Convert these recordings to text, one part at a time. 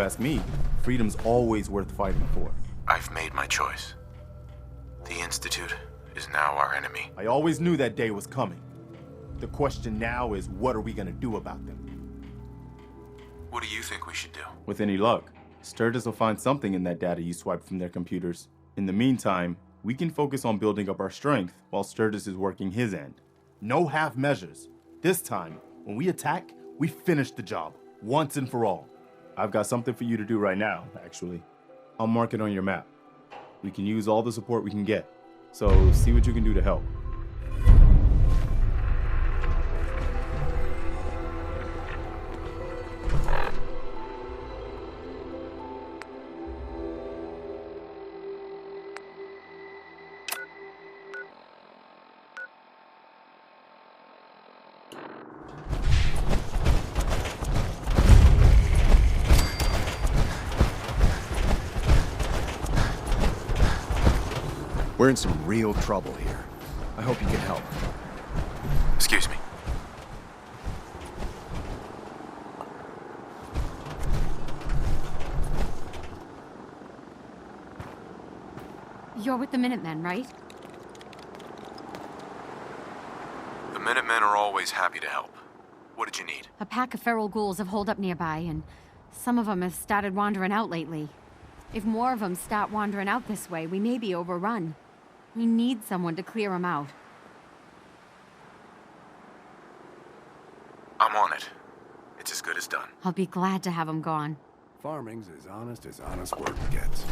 you ask me, freedom's always worth fighting for. I've made my choice. The Institute is now our enemy. I always knew that day was coming. The question now is, what are we gonna do about them? What do you think we should do? With any luck, Sturgis will find something in that data you swiped from their computers. In the meantime, we can focus on building up our strength while Sturgis is working his end. No half measures. This time, when we attack, we finish the job, once and for all. I've got something for you to do right now, actually. I'll mark it on your map. We can use all the support we can get, so see what you can do to help. We're in some real trouble here. I hope you can help. Excuse me. You're with the Minutemen, right? The Minutemen are always happy to help. What did you need? A pack of feral ghouls have holed up nearby, and some of them have started wandering out lately. If more of them start wandering out this way, we may be overrun. We need someone to clear them out. I'm on it. It's as good as done. I'll be glad to have them gone. Farming's as honest work gets.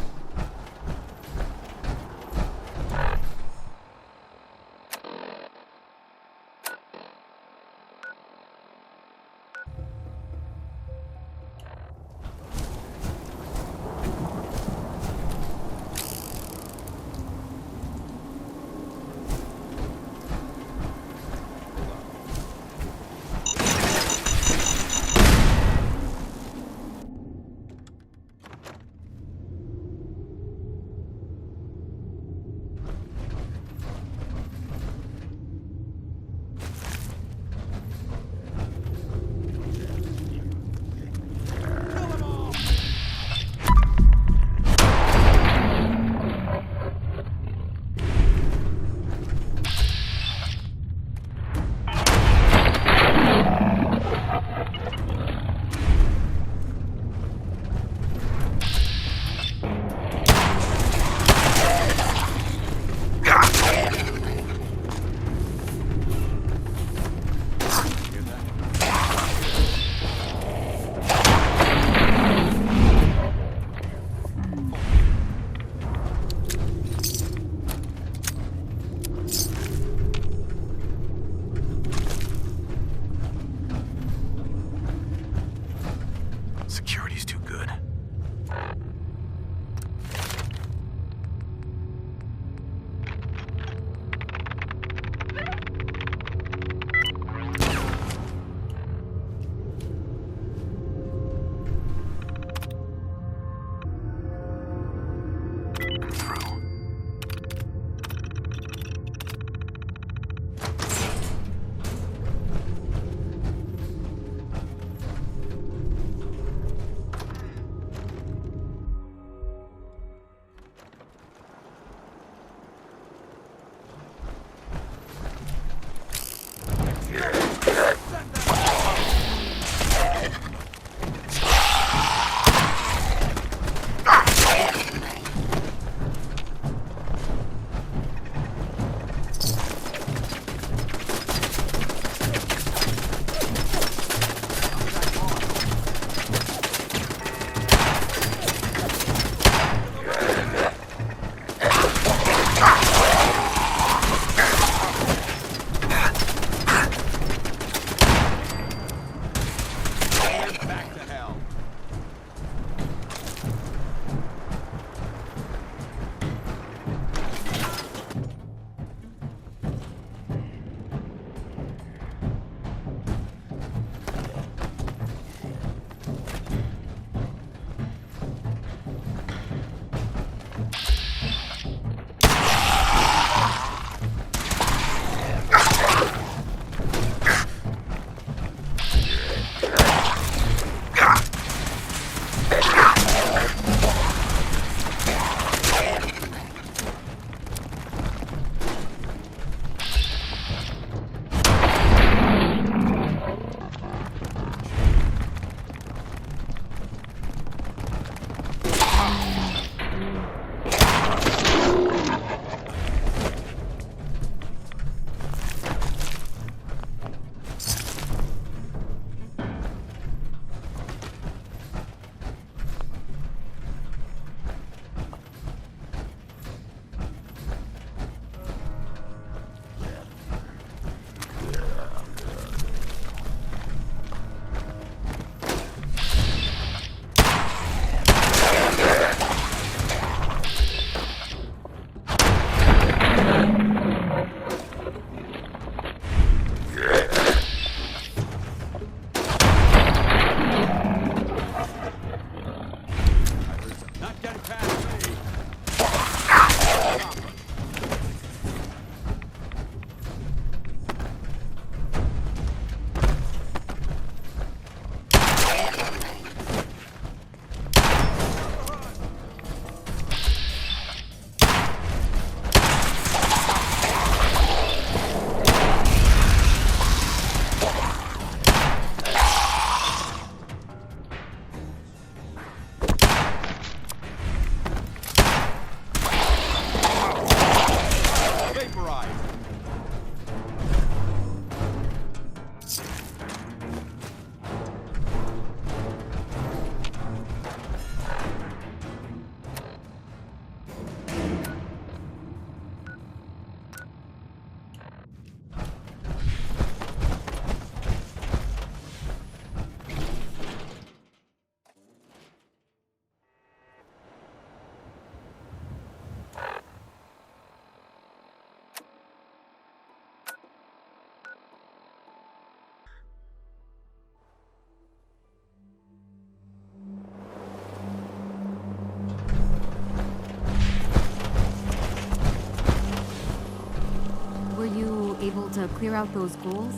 able to clear out those ghouls?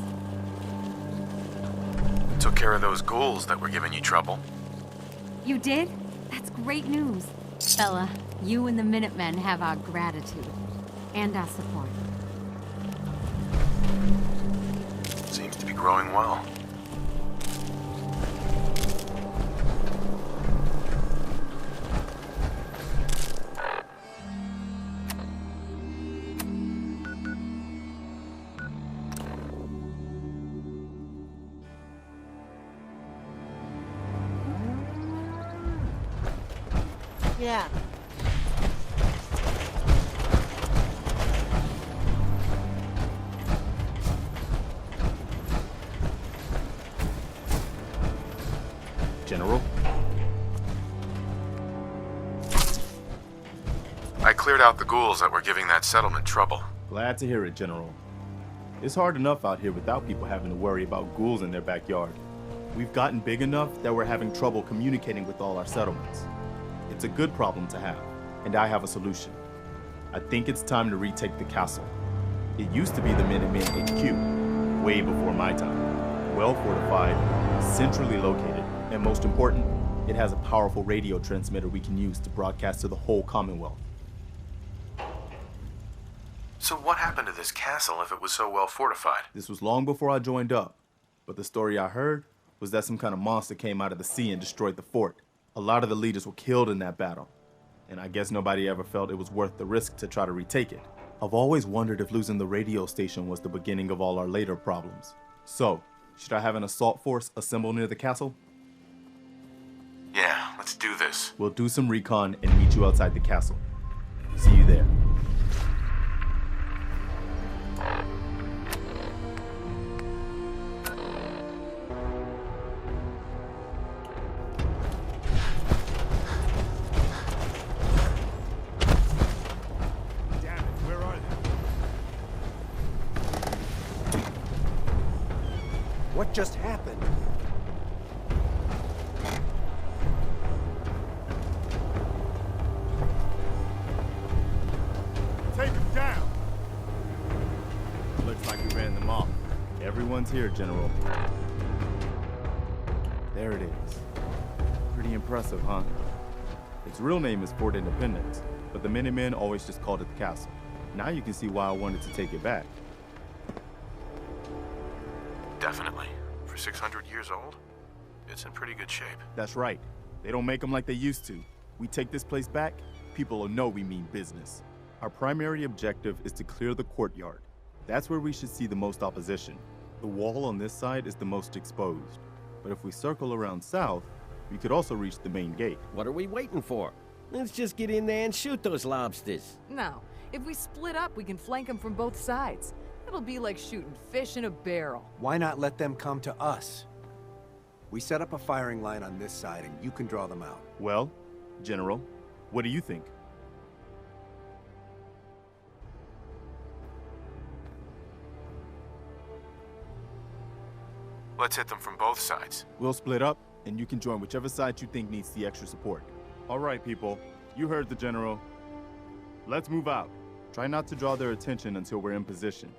Took care of those ghouls that were giving you trouble. You did? That's great news. Bella, you and the Minutemen have our gratitude. And our support. Seems to be growing well. Yeah. General? I cleared out the ghouls that were giving that settlement trouble. Glad to hear it, General. It's hard enough out here without people having to worry about ghouls in their backyard. We've gotten big enough that we're having trouble communicating with all our settlements. It's a good problem to have, and I have a solution. I think it's time to retake the castle. It used to be the Minutemen HQ, way before my time. Well fortified, centrally located, and most important, it has a powerful radio transmitter we can use to broadcast to the whole Commonwealth. So what happened to this castle if it was so well fortified? This was long before I joined up, but the story I heard was that some kind of monster came out of the sea and destroyed the fort. A lot of the leaders were killed in that battle, and I guess nobody ever felt it was worth the risk to try to retake it. I've always wondered if losing the radio station was the beginning of all our later problems. So, should I have an assault force assemble near the castle? Yeah, let's do this. We'll do some recon and meet you outside the castle. See you there. What just happened? Take him down! Looks like we ran them off. Everyone's here, General. There it is. Pretty impressive, huh? Its real name is Fort Independence, but the Minutemen always just called it the castle. Now you can see why I wanted to take it back. Definitely. For 600 years old, it's in pretty good shape. That's right. They don't make them like they used to. We take this place back, people will know we mean business. Our primary objective is to clear the courtyard. That's where we should see the most opposition. The wall on this side is the most exposed. But if we circle around south, we could also reach the main gate. What are we waiting for? Let's just get in there and shoot those lobsters. No. If we split up, we can flank them from both sides. It'll be like shooting fish in a barrel. Why not let them come to us? We set up a firing line on this side and you can draw them out. Well, General, what do you think? Let's hit them from both sides. We'll split up, and you can join whichever side you think needs the extra support. All right, people. You heard the General. Let's move out. Try not to draw their attention until we're in position.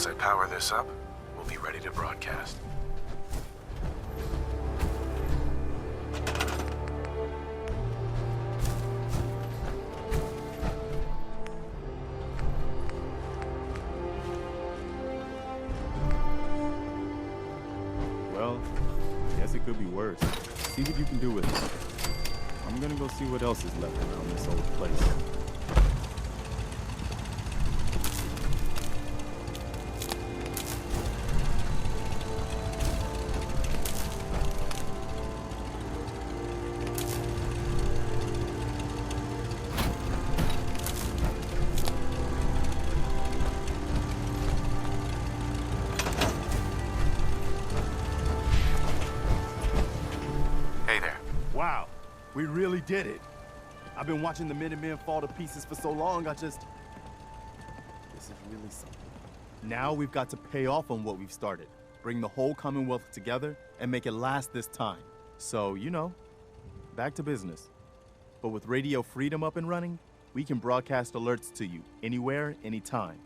Once I power this up, we'll be ready to broadcast. Well, guess it could be worse. See what you can do with it. I'm gonna go see what else is left around this old place. Hey there. Wow, we really did it. I've been watching the Minutemen fall to pieces for so long, this is really something. Now we've got to pay off on what we've started. Bring the whole Commonwealth together and make it last this time. So, you know, back to business. But with Radio Freedom up and running, we can broadcast alerts to you anywhere, anytime.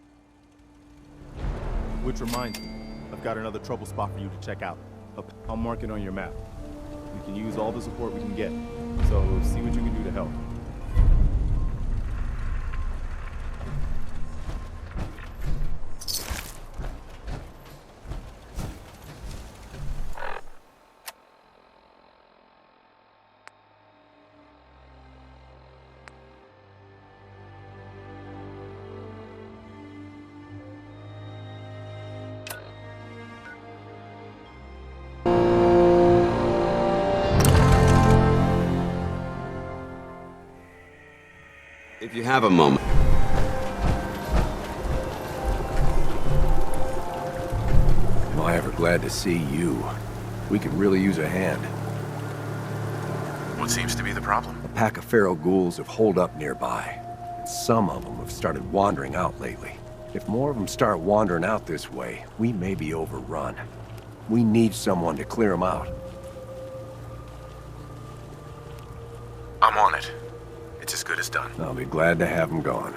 Which reminds me, I've got another trouble spot for you to check out. I'll mark it on your map. We can use all the support we can get, so see what you can do to help. If you have a moment. Am I ever glad to see you? We could really use a hand. What seems to be the problem? A pack of feral ghouls have holed up nearby, and some of them have started wandering out lately. If more of them start wandering out this way, we may be overrun. We need someone to clear them out. I'm on it. It's as good as done. I'll be glad to have them gone.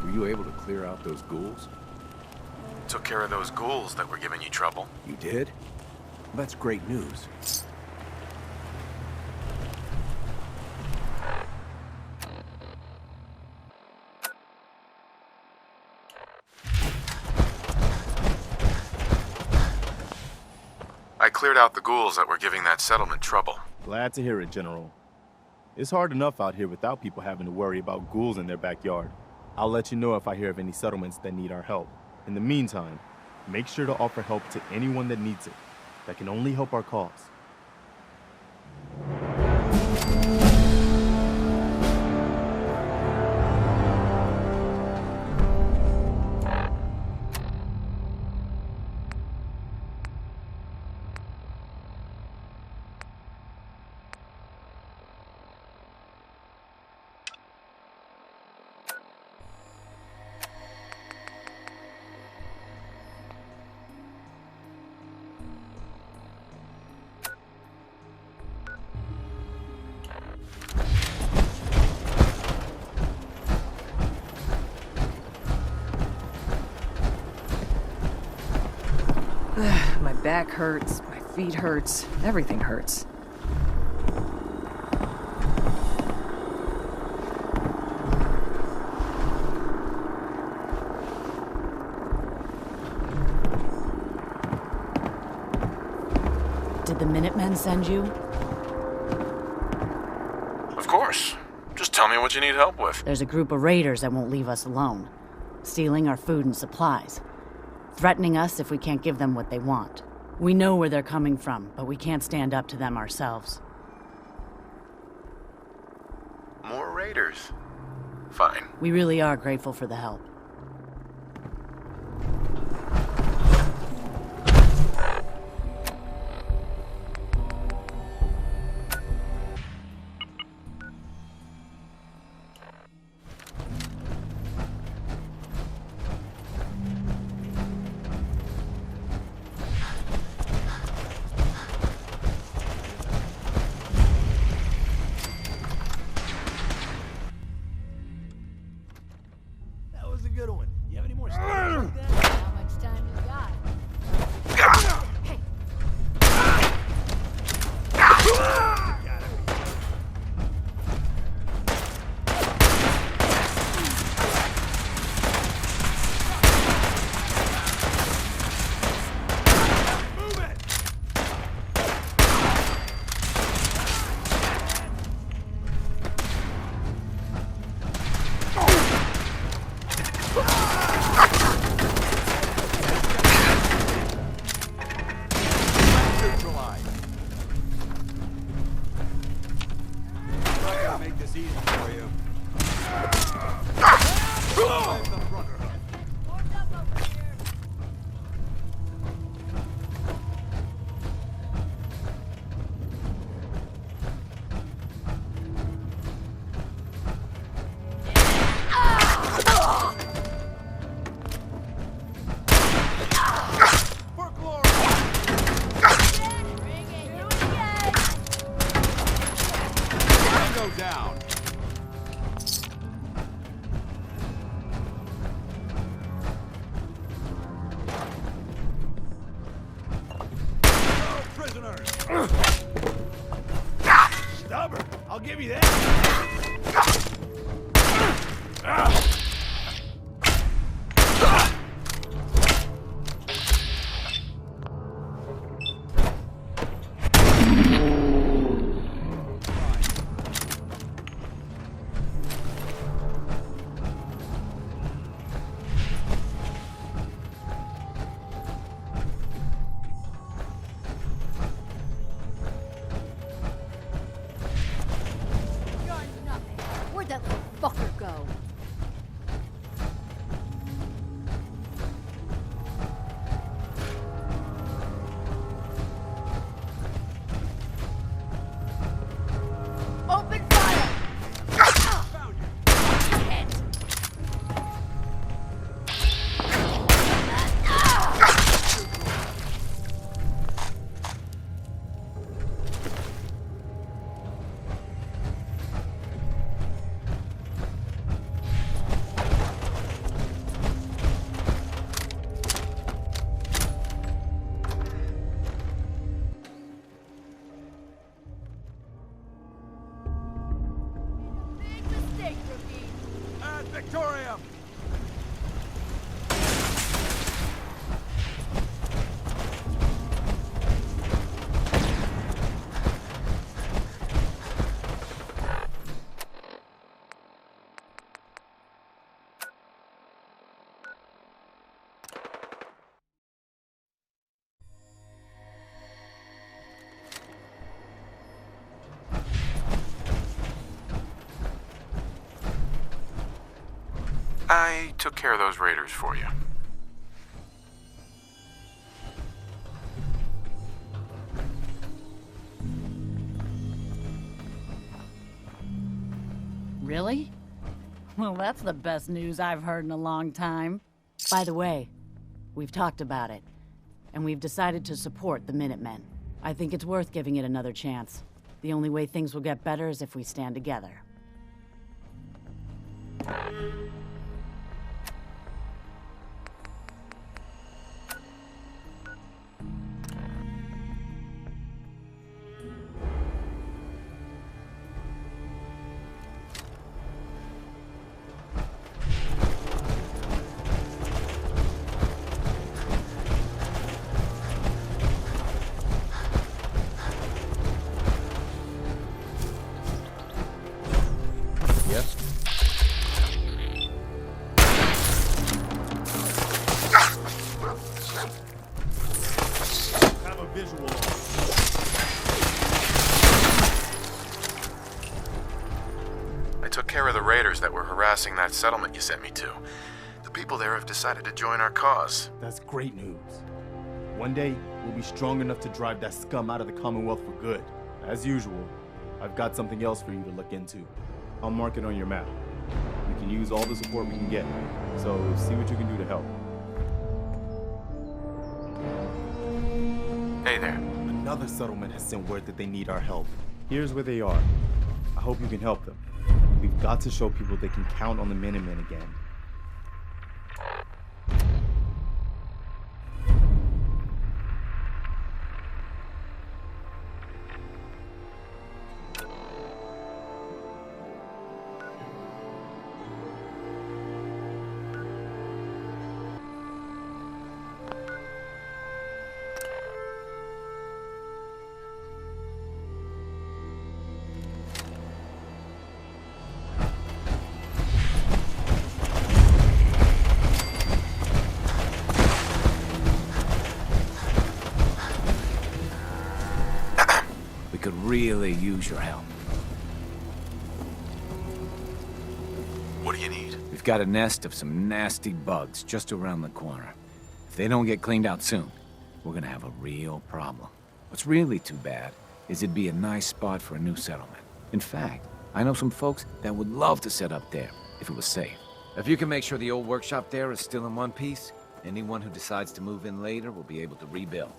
Were you able to clear out those ghouls? Took care of those ghouls that were giving you trouble. You did? That's great news. I cleared out the ghouls that were giving that settlement trouble. Glad to hear it, General. It's hard enough out here without people having to worry about ghouls in their backyard. I'll let you know if I hear of any settlements that need our help. In the meantime, make sure to offer help to anyone that needs it. That can only help our cause. My back hurts, my feet hurts, everything hurts. Did the Minutemen send you? Of course. Just tell me what you need help with. There's a group of raiders that won't leave us alone, stealing our food and supplies, threatening us if we can't give them what they want. We know where they're coming from, but we can't stand up to them ourselves. More raiders. Fine. We really are grateful for the help. That was a good one. You have any more stories like that? How much time you got? Hey, Move it! Neutralize. I'm not gonna make this easy for you. Save the Brotherhood. For glory! Tango down. No prisoners. Stubborn. I'll give you that. you're nothing. Where'd that little fucker go? Open fire! Found you. Hit! Ad Victoriam! I took care of those raiders for you. Really? Well, that's the best news I've heard in a long time. By the way, we've talked about it, and we've decided to support the Minutemen. I think it's worth giving it another chance. The only way things will get better is if we stand together. Have a visual. I took care of the raiders that were harassing that settlement you sent me to. The people there have decided to join our cause. That's great news. One day, we'll be strong enough to drive that scum out of the Commonwealth for good. As usual, I've got something else for you to look into. I'll mark it on your map. We can use all the support we can get, so see what you can do to help. Hey there. Another settlement has sent word that they need our help. Here's where they are. I hope you can help them. We've got to show people they can count on the Minutemen again. We could really use your help. What do you need? We've got a nest of some nasty bugs just around the corner. If they don't get cleaned out soon, we're gonna have a real problem. What's really too bad is it'd be a nice spot for a new settlement. In fact, I know some folks that would love to set up there if it was safe. If you can make sure the old workshop there is still in one piece, anyone who decides to move in later will be able to rebuild.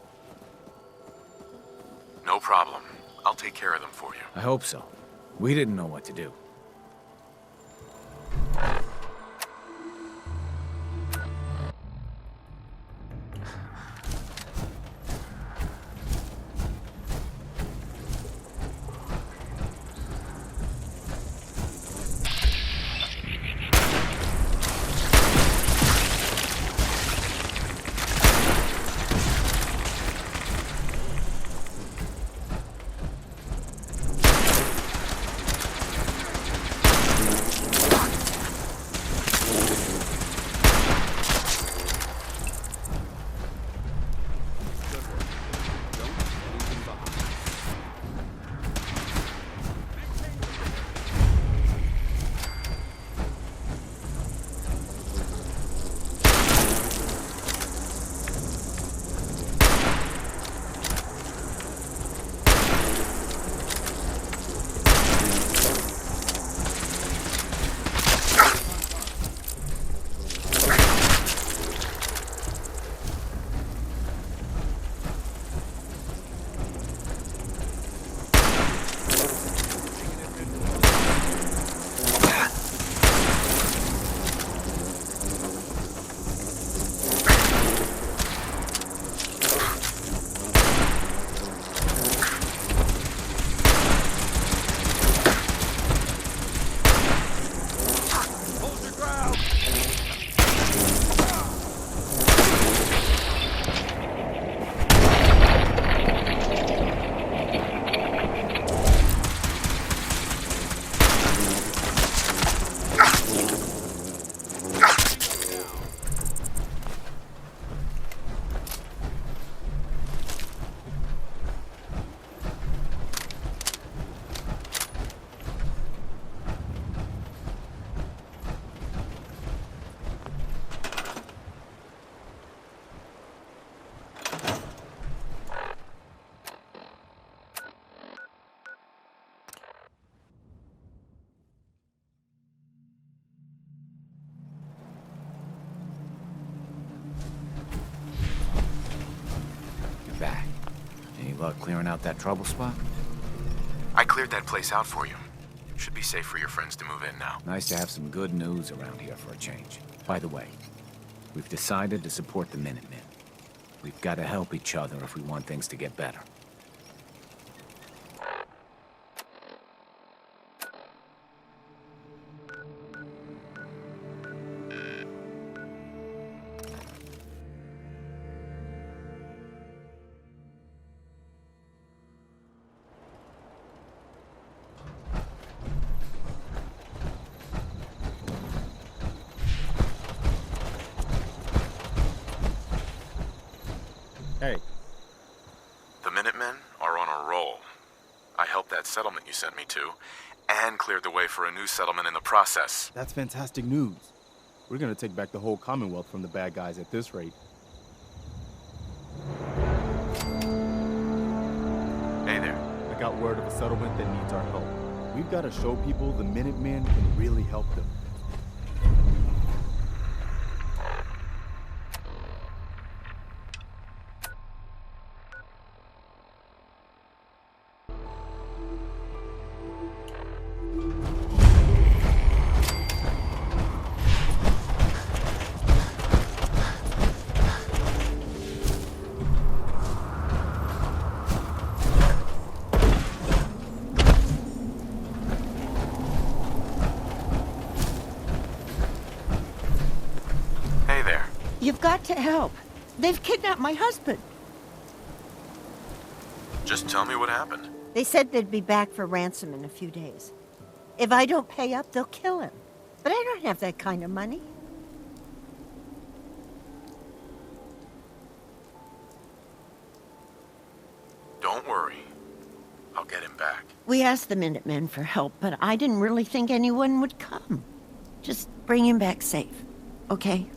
No problem. I'll take care of them for you. I hope so. We didn't know what to do. luck clearing out that trouble spot? I cleared that place out for you. Should be safe for your friends to move in now. Nice to have some good news around here for a change. By the way, we've decided to support the Minutemen. We've got to help each other if we want things to get better. Hey, The Minutemen are on a roll. I helped that settlement you sent me to, and cleared the way for a new settlement in the process. that's fantastic news. We're gonna take back the whole Commonwealth from the bad guys at this rate. Hey there. I got word of a settlement that needs our help. We've got to show people the Minutemen can really help them. Hey there. You've got to help. They've kidnapped my husband. Just tell me what happened. They said they'd be back for ransom in a few days. If I don't pay up, they'll kill him. But I don't have that kind of money. Don't worry. I'll get him back. We asked the Minutemen for help, but I didn't really think anyone would come. Just bring him back safe, okay?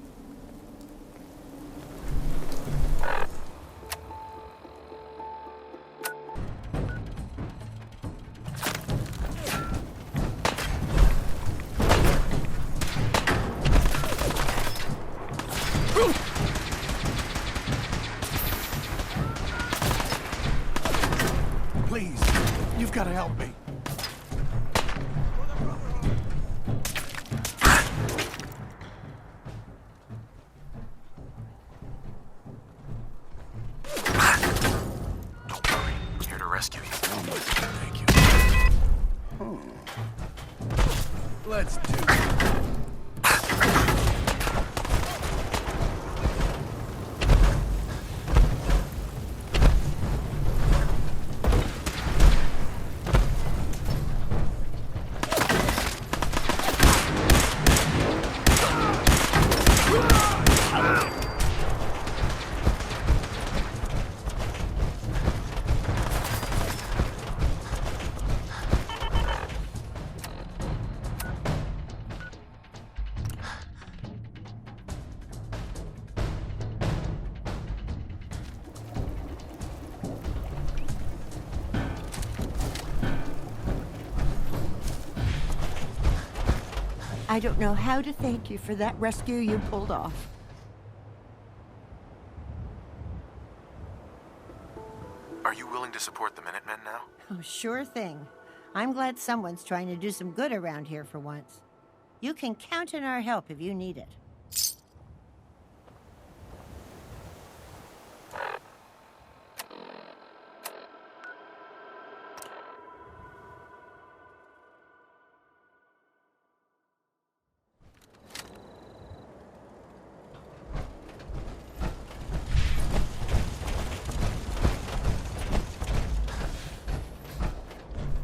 Please, you've got to help me. Don't worry. I'm here to rescue you. Thank you. Let's do it. I don't know how to thank you for that rescue you pulled off. Are you willing to support the Minutemen now? Oh, sure thing. I'm glad someone's trying to do some good around here for once. You can count on our help if you need it.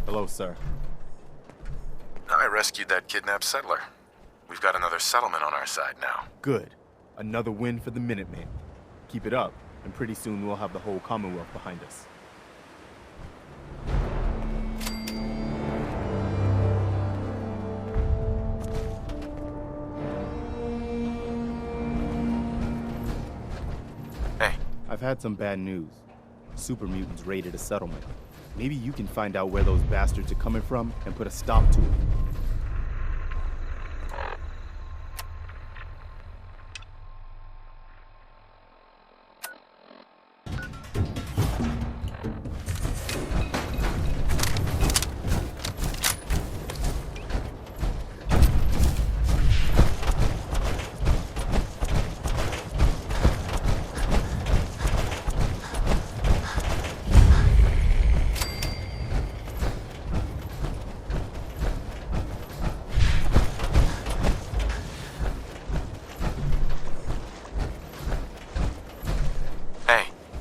Hello, sir. I rescued that kidnapped settler. We've got another settlement on our side now. Good. Another win for the Minutemen. Keep it up, and pretty soon we'll have the whole Commonwealth behind us. Hey. I've had some bad news. Super mutants raided a settlement. Maybe you can find out where those bastards are coming from and put a stop to it.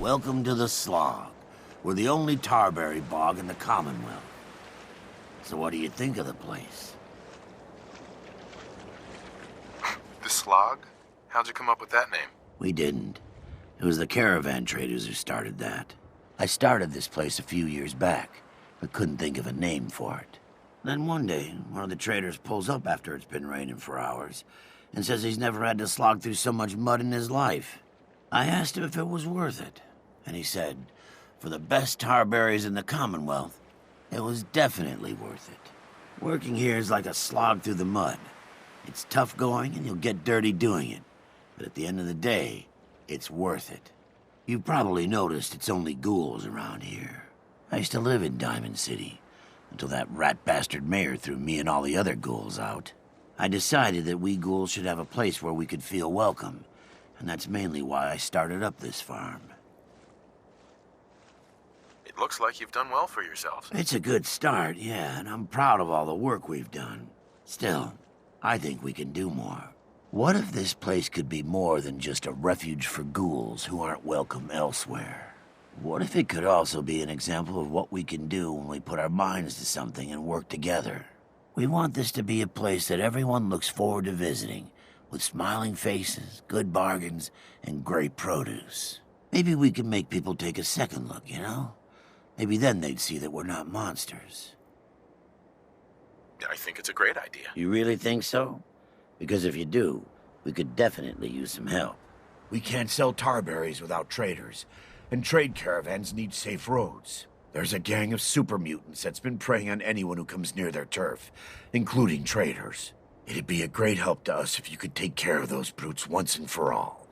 Welcome to the Slog. We're the only tarberry bog in the Commonwealth. So what do you think of the place? The Slog? How'd you come up with that name? We didn't. It was the caravan traders who started that. I started this place a few years back, but couldn't think of a name for it. Then one day, one of the traders pulls up after it's been raining for hours and says he's never had to slog through so much mud in his life. I asked him if it was worth it, and he said, for the best tarberries in the Commonwealth, it was definitely worth it. Working here is like a slog through the mud. It's tough going and you'll get dirty doing it, but at the end of the day, it's worth it. You've probably noticed it's only ghouls around here. I used to live in Diamond City, until that rat bastard mayor threw me and all the other ghouls out. I decided that we ghouls should have a place where we could feel welcome, and that's mainly why I started up this farm. It looks like you've done well for yourselves. It's a good start, yeah, and I'm proud of all the work we've done. Still, I think we can do more. What if this place could be more than just a refuge for ghouls who aren't welcome elsewhere? What if it could also be an example of what we can do when we put our minds to something and work together? We want this to be a place that everyone looks forward to visiting, with smiling faces, good bargains, and great produce. Maybe we can make people take a second look, you know? Maybe then they'd see that we're not monsters. I think it's a great idea. You really think so? Because if you do, we could definitely use some help. We can't sell tarberries without traders, and trade caravans need safe roads. There's a gang of super mutants that's been preying on anyone who comes near their turf, including traders. It'd be a great help to us if you could take care of those brutes once and for all.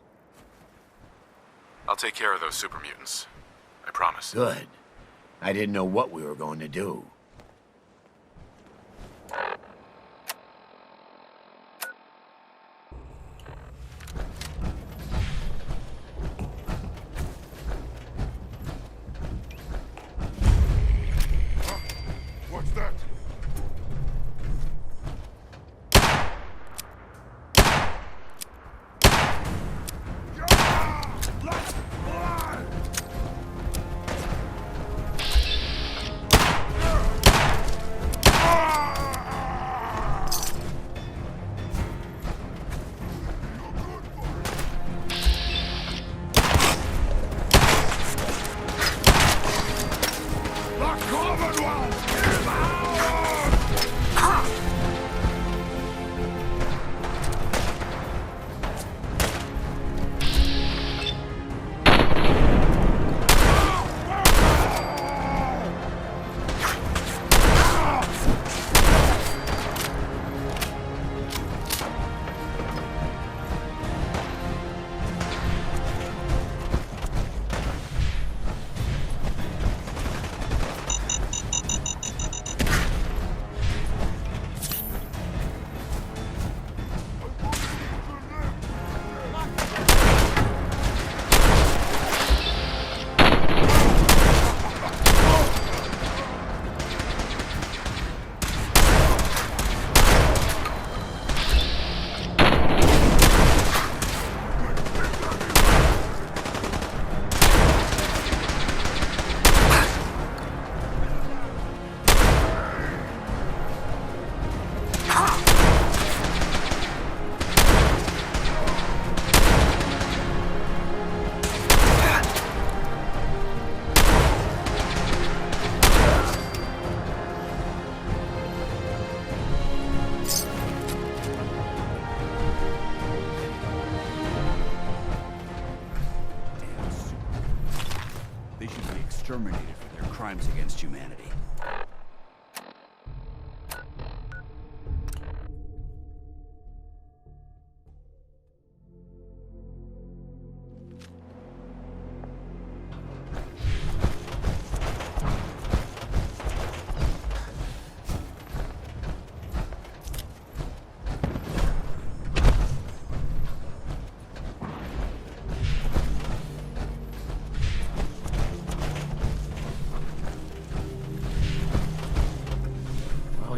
I'll take care of those super mutants. I promise. Good. I didn't know what we were going to do. What's that? Exterminated for their crimes against humanity.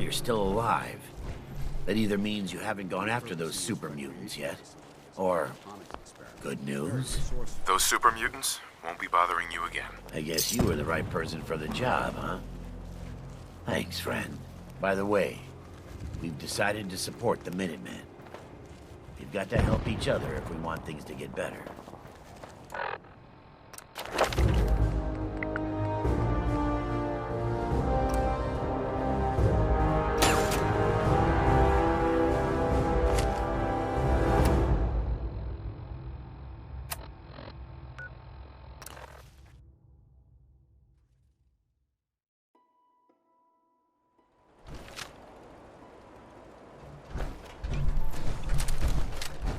You're still alive. That either means you haven't gone after those super mutants yet, or good news. Those super mutants? Won't be bothering you again. I guess you were the right person for the job, huh? Thanks, friend. By the way, we've decided to support the Minutemen. We've got to help each other if we want things to get better.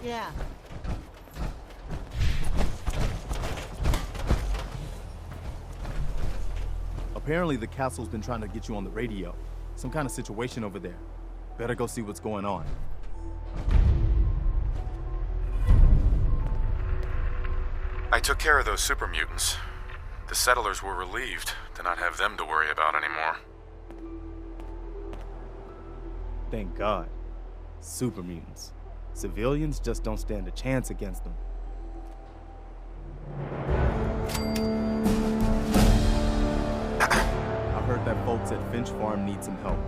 Yeah. Apparently the castle's been trying to get you on the radio. Some kind of situation over there. Better go see what's going on. I took care of those super mutants. The settlers were relieved to not have them to worry about anymore. Thank God. Super mutants. Civilians just don't stand a chance against them. I heard that folks at Finch Farm need some help.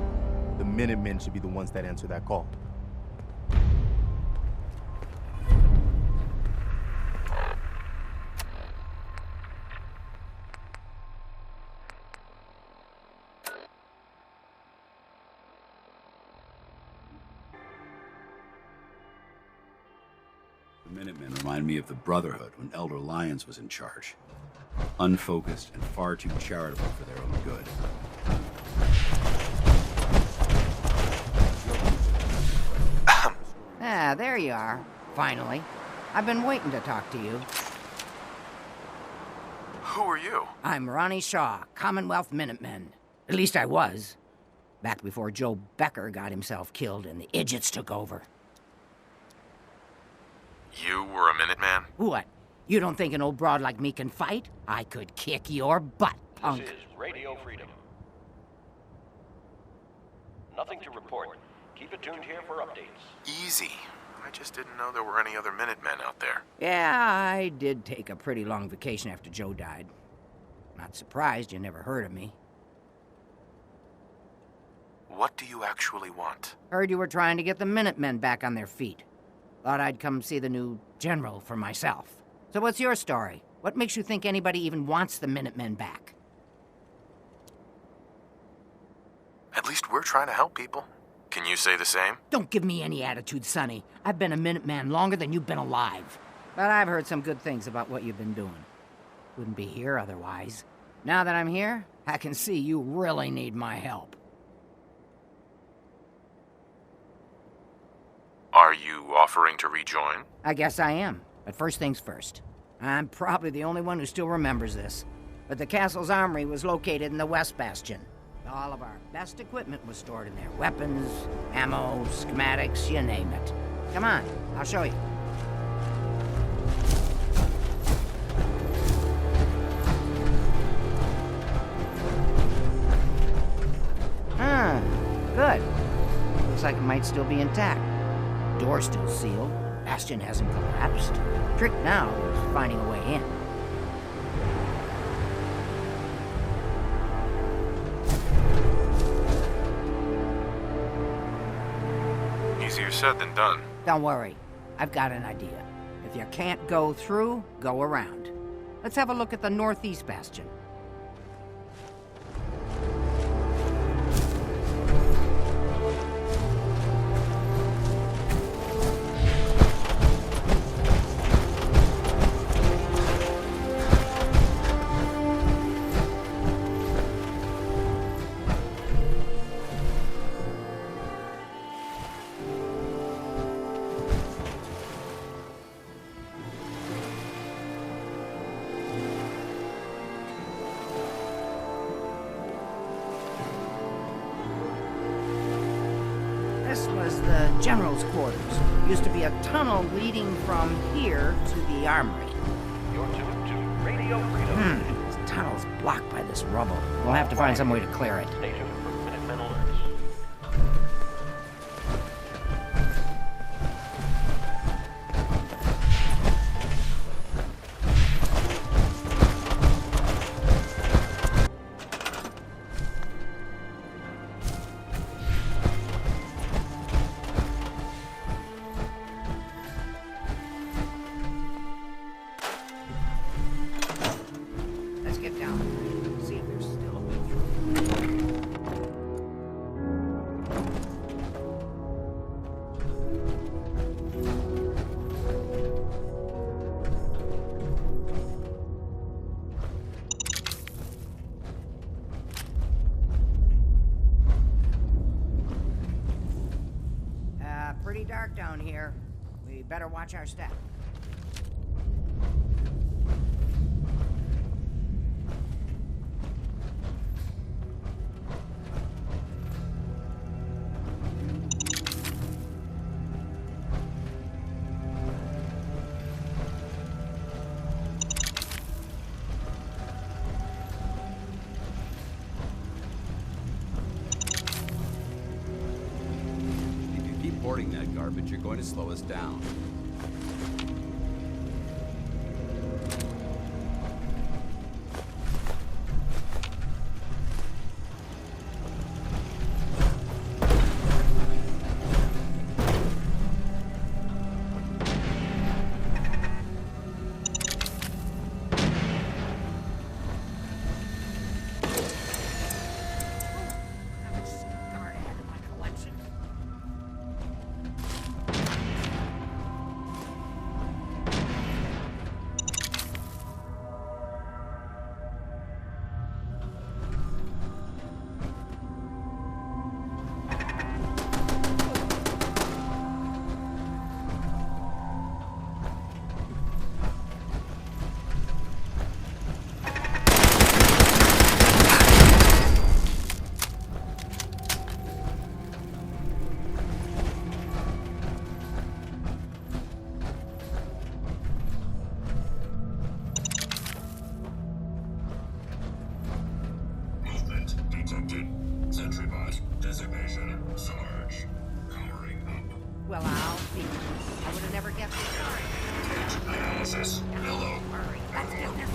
The Minutemen should be the ones that answer that call. The Minutemen remind me of the Brotherhood when Elder Lyons was in charge. Unfocused and far too charitable for their own good. Ah, there you are. Finally. I've been waiting to talk to you. Who are you? I'm Ronnie Shaw, Commonwealth Minutemen. At least I was. Back before Joe Becker got himself killed and the idiots took over. You were a Minuteman? What? You don't think an old broad like me can fight? I could kick your butt, punk. This is Radio Freedom. Nothing to report. Keep it tuned here for updates. Easy. I just didn't know there were any other Minutemen out there. Yeah, I did take a pretty long vacation after Joe died. Not surprised you never heard of me. What do you actually want? Heard you were trying to get the Minutemen back on their feet. Thought I'd come see the new general for myself. So what's your story? What makes you think anybody even wants the Minutemen back? At least we're trying to help people. Can you say the same? Don't give me any attitude, Sonny. I've been a Minuteman longer than you've been alive. But I've heard some good things about what you've been doing. Wouldn't be here otherwise. Now that I'm here, I can see you really need my help. Are you offering to rejoin? I guess I am. But first things first. I'm probably the only one who still remembers this. But the castle's armory was located in the West Bastion. All of our best equipment was stored in there. Weapons, ammo, schematics, you name it. Come on, I'll show you. Good. Looks like it might still be intact. Door's still sealed. Bastion hasn't collapsed. Trick now is finding a way in. Easier said than done. Don't worry. I've got an idea. If you can't go through, go around. Let's have a look at the Northeast Bastion. This was the general's quarters. Used to be a tunnel leading from here to the armory. You're tuned to Radio Freedom. This tunnel's blocked by this rubble. We'll have to find some way to clear it. Stay tuned for Minutemen alerts. pretty dark down here. We better watch our step. Hoarding that garbage, you're going to slow us down. Well, I'll see. I would have never guessed it. Analysis. Hello. Hurry, let's get this.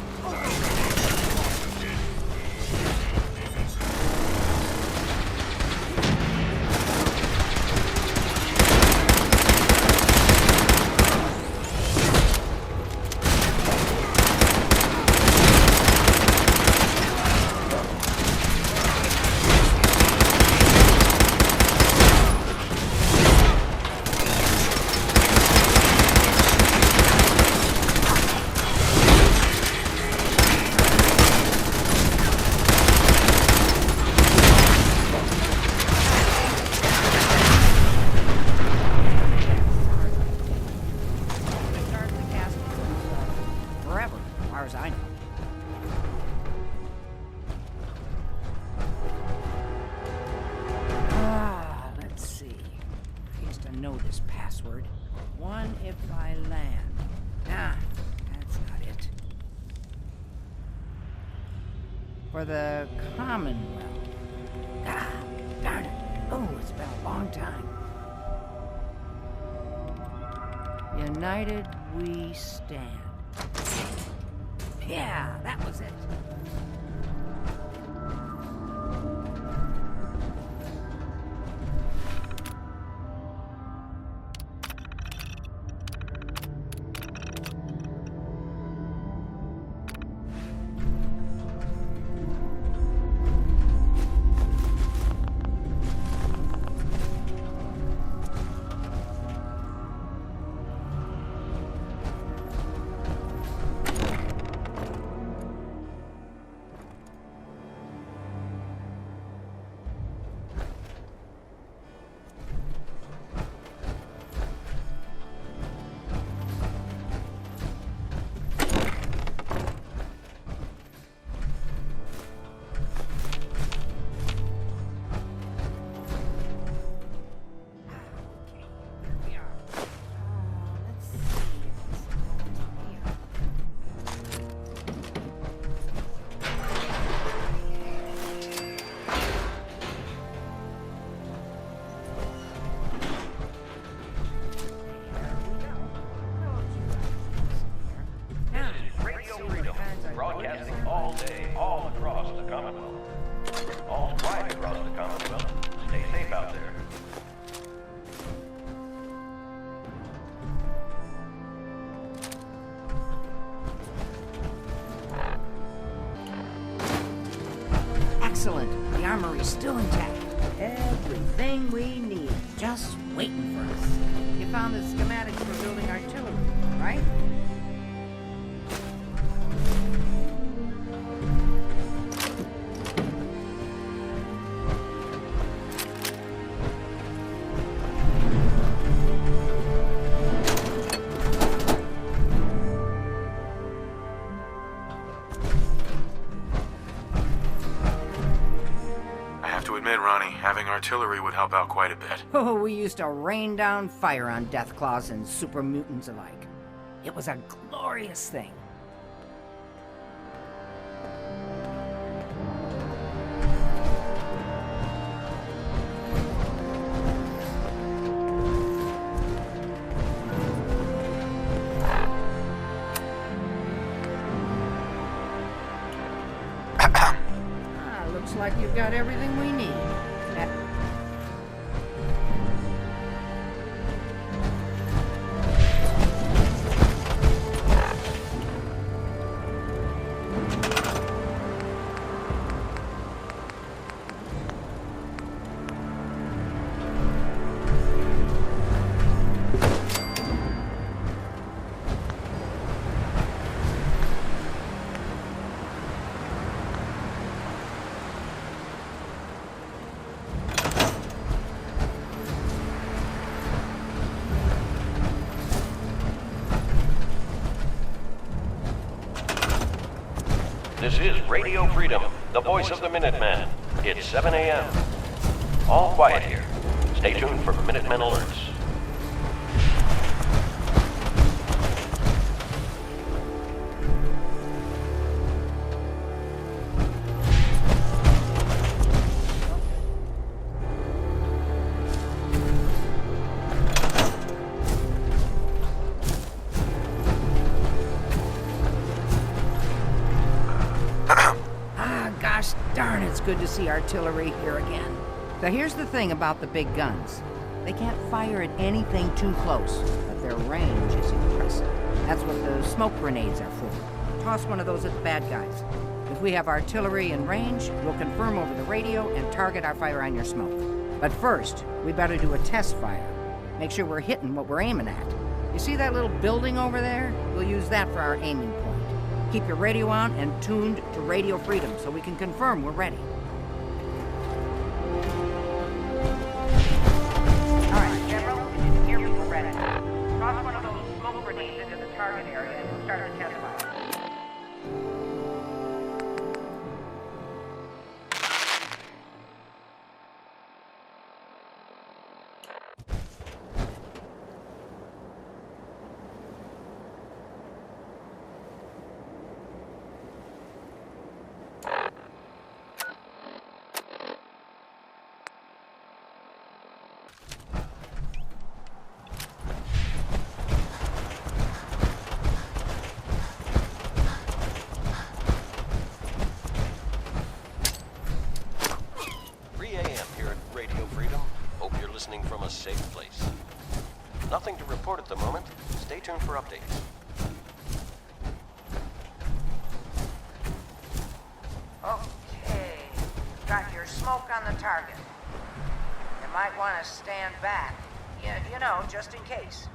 For the Commonwealth. Ah, darn it. Oh, it's been a long time. United we stand. Yeah, that was it. Broadcasting all day, all across the Commonwealth. All's quiet across the Commonwealth. Stay safe out there. Excellent. The armory's still intact. Everything we need, just waiting for us. You found the schematics for building artillery, right? artillery would help out quite a bit. Oh, we used to rain down fire on Deathclaws and super mutants alike. It was a glorious thing. Looks like you've got everything we need. This is Radio Freedom, the voice of the Minutemen. It's 7 a.m. All quiet here. Stay tuned for Minutemen alerts. Gosh darn, it's good to see artillery here again. So here's the thing about the big guns. They can't fire at anything too close, but their range is impressive. That's what the smoke grenades are for. Toss one of those at the bad guys. If we have artillery in range, we'll confirm over the radio and target our fire on your smoke. But first, we better do a test fire. Make sure we're hitting what we're aiming at. You see that little building over there? We'll use that for our aiming point. Keep your radio on and tuned to Radio Freedom so we can confirm we're ready. All right, General, if you can hear me, we're ready. Toss one of those smoke grenades into the target area and we'll start the test fire. From a safe place. Nothing to report at the moment. Stay tuned for updates. Okay, got your smoke on the target. You might want to stand back. Yeah, you know, just in case.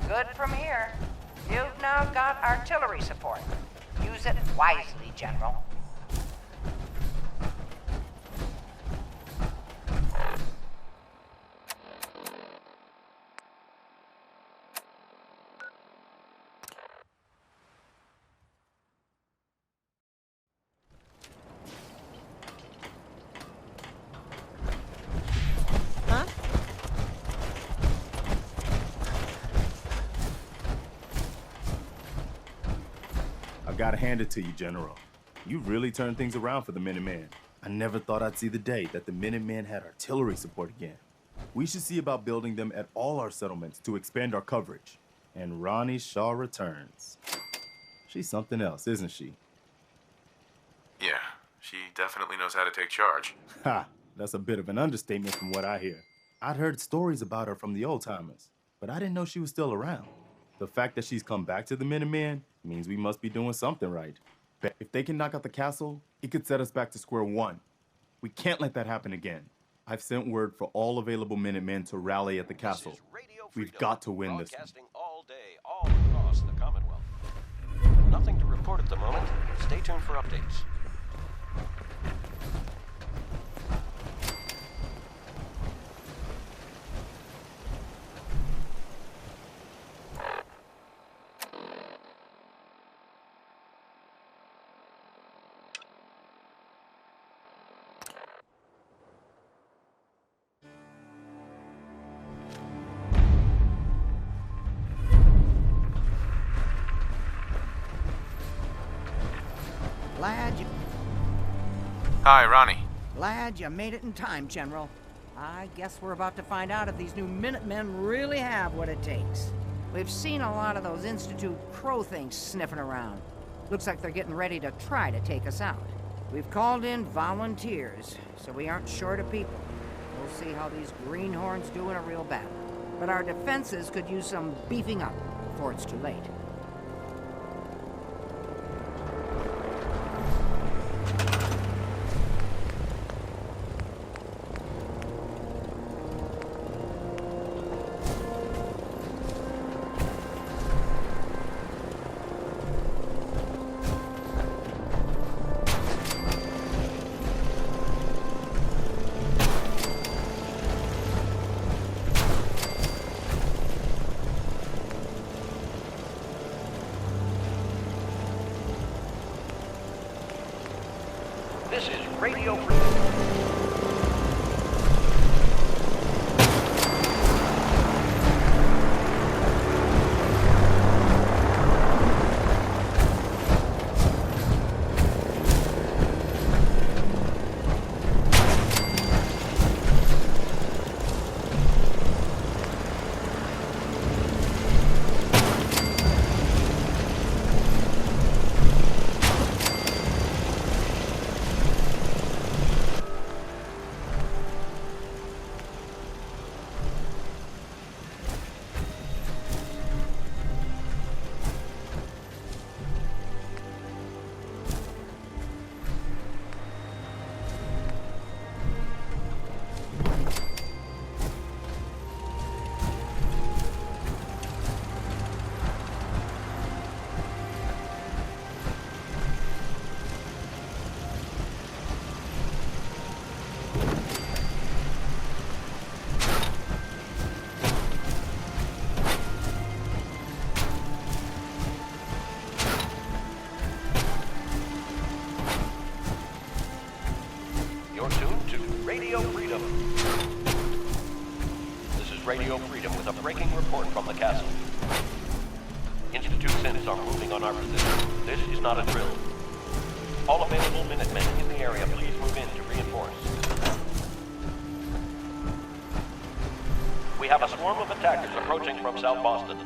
Good from here. You've now got artillery support. Use it wisely, General. Gotta hand it to you, General. You've really turned things around for the Minutemen. I never thought I'd see the day that the Minutemen had artillery support again. We should see about building them at all our settlements to expand our coverage. And Ronnie Shaw returns. She's something else, isn't she? Yeah, she definitely knows how to take charge. Ha! That's a bit of an understatement from what I hear. I'd heard stories about her from the old-timers, but I didn't know she was still around. The fact that she's come back to the Minutemen means we must be doing something right. If they can knock out the castle, it could set us back to square one. We can't let that happen again. I've sent word for all available Minutemen to rally at the castle. We've got to win this one. Broadcasting all day, all across the Commonwealth. Nothing to report at the moment. Stay tuned for updates. Hi, Ronnie. Glad you made it in time, General. I guess we're about to find out if these new Minutemen really have what it takes. We've seen a lot of those Institute crow things sniffing around. Looks like they're getting ready to try to take us out. We've called in volunteers, so we aren't short of people. We'll see how these greenhorns do in a real battle. But our defenses could use some beefing up before it's too late. This is Radio Freedom. You're tuned to Radio Freedom. This is Radio Freedom with a breaking report from the castle. Institute synths are moving on our position. This is not a drill. All available Minutemen in the area, please move in to reinforce. We have a swarm of attackers approaching from South Boston.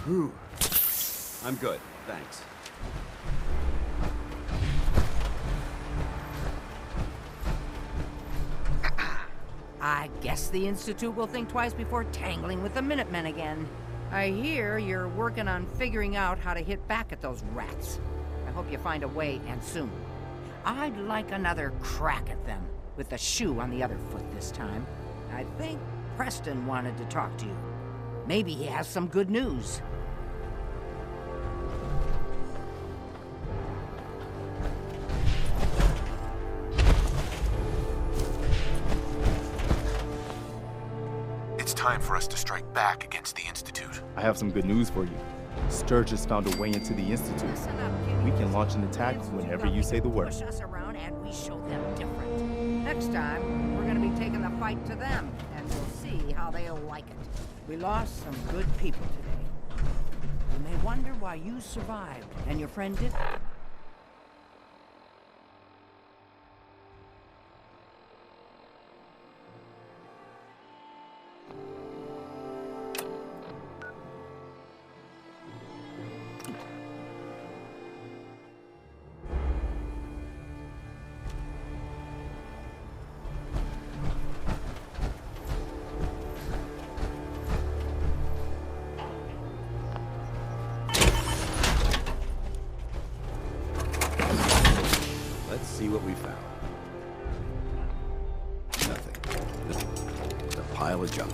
I'm good, thanks. I guess the Institute will think twice before tangling with the Minutemen again. I hear you're working on figuring out how to hit back at those rats. I hope you find a way, and soon. I'd like another crack at them, with the shoe on the other foot this time. I think Preston wanted to talk to you. Maybe he has some good news. It's time for us to strike back against the Institute. I have some good news for you. Sturgis found a way into the Institute. We can launch an attack whenever you say the word. Push us around and we show them different. Next time, we're gonna be taking the fight to them, and we'll see how they'll like it. We lost some good people today. You may wonder why you survived and your friend didn't. Let's see what we found. Nothing. Just a pile of junk.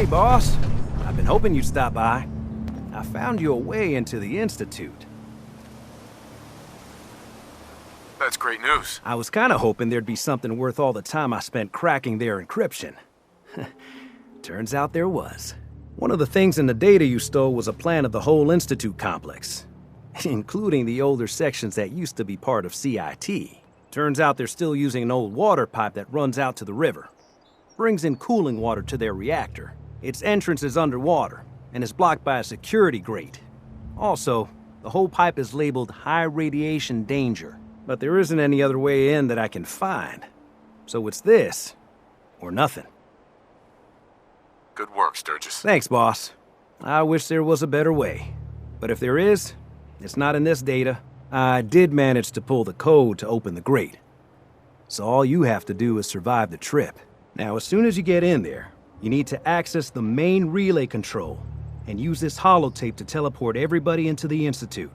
Hey, boss. I've been hoping you'd stop by. I found your way into the Institute. That's great news. I was kinda hoping there'd be something worth all the time I spent cracking their encryption. Turns out there was. One of the things in the data you stole was a plan of the whole Institute complex, including the older sections that used to be part of CIT. Turns out they're still using an old water pipe that runs out to the river. Brings in cooling water to their reactor. Its entrance is underwater, and is blocked by a security grate. Also, the whole pipe is labeled high radiation danger, but there isn't any other way in that I can find. So it's this, or nothing. Good work, Sturgis. Thanks, boss. I wish there was a better way. But if there is, it's not in this data. I did manage to pull the code to open the grate. So all you have to do is survive the trip. Now, as soon as you get in there, you need to access the main relay control and use this holotape to teleport everybody into the Institute.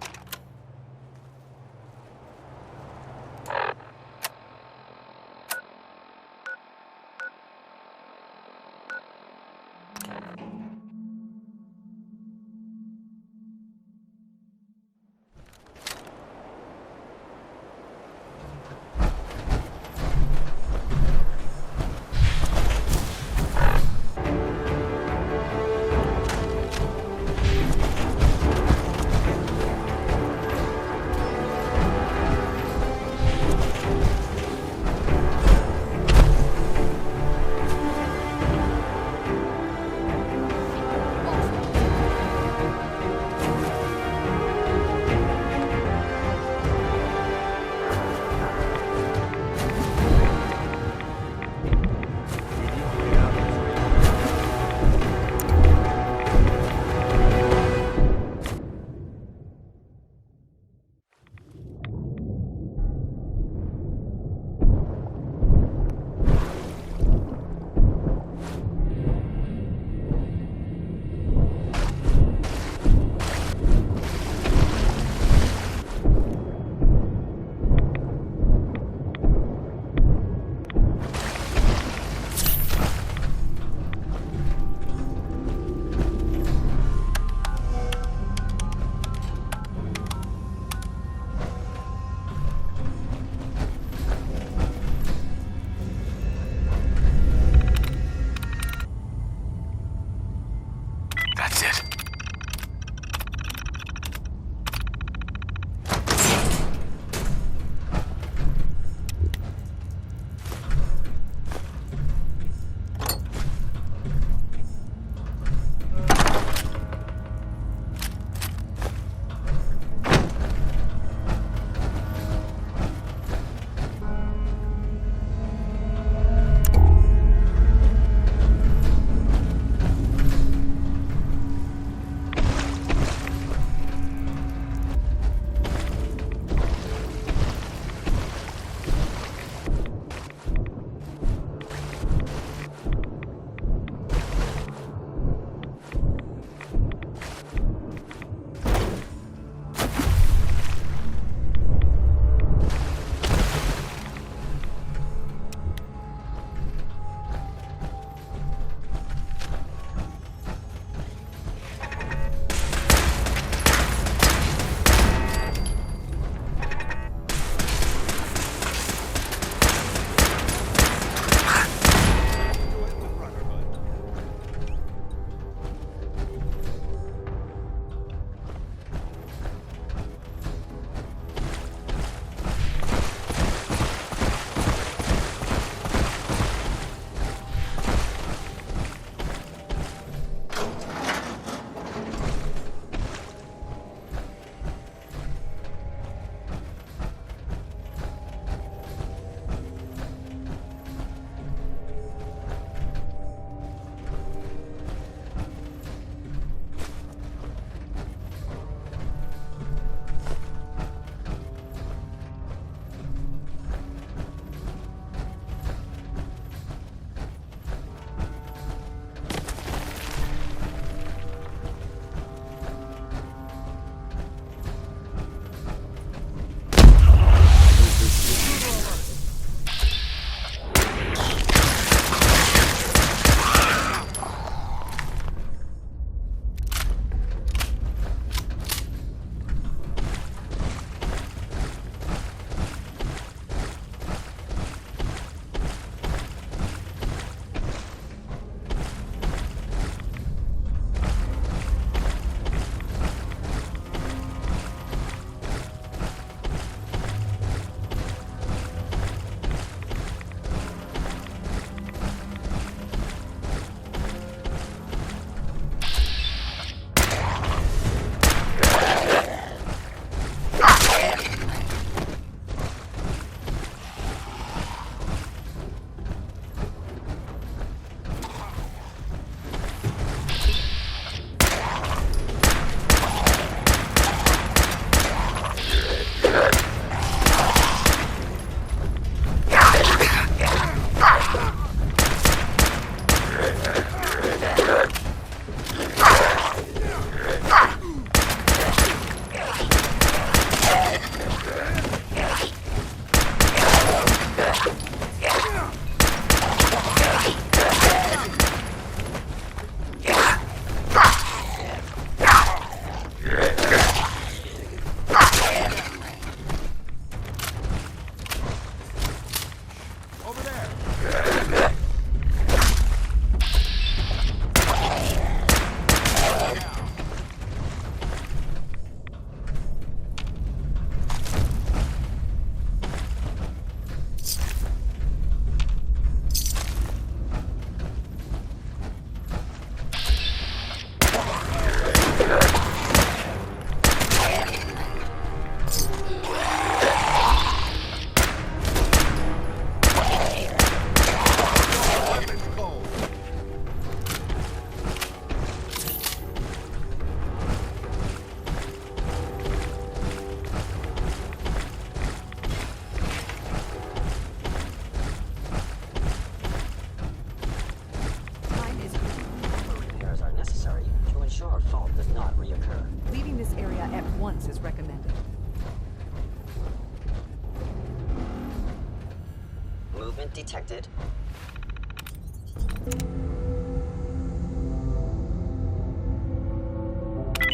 movement detected.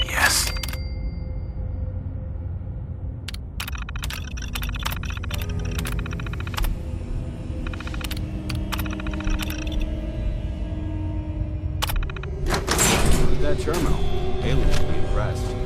Yes. That terminal. Aliens will be impressed.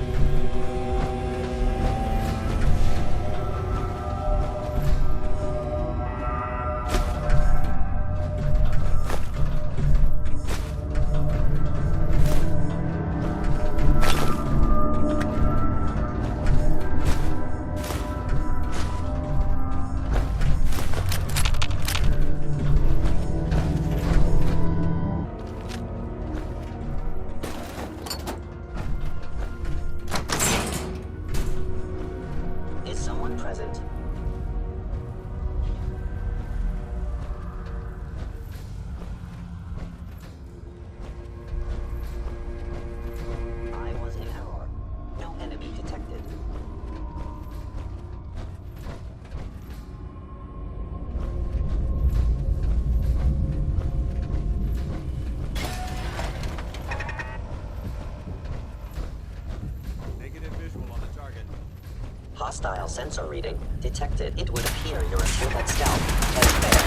Is someone present? I was in error. No enemy detected. Negative visual on the target. Hostile sensor reading detected. It would appear your attempt at stealth has failed.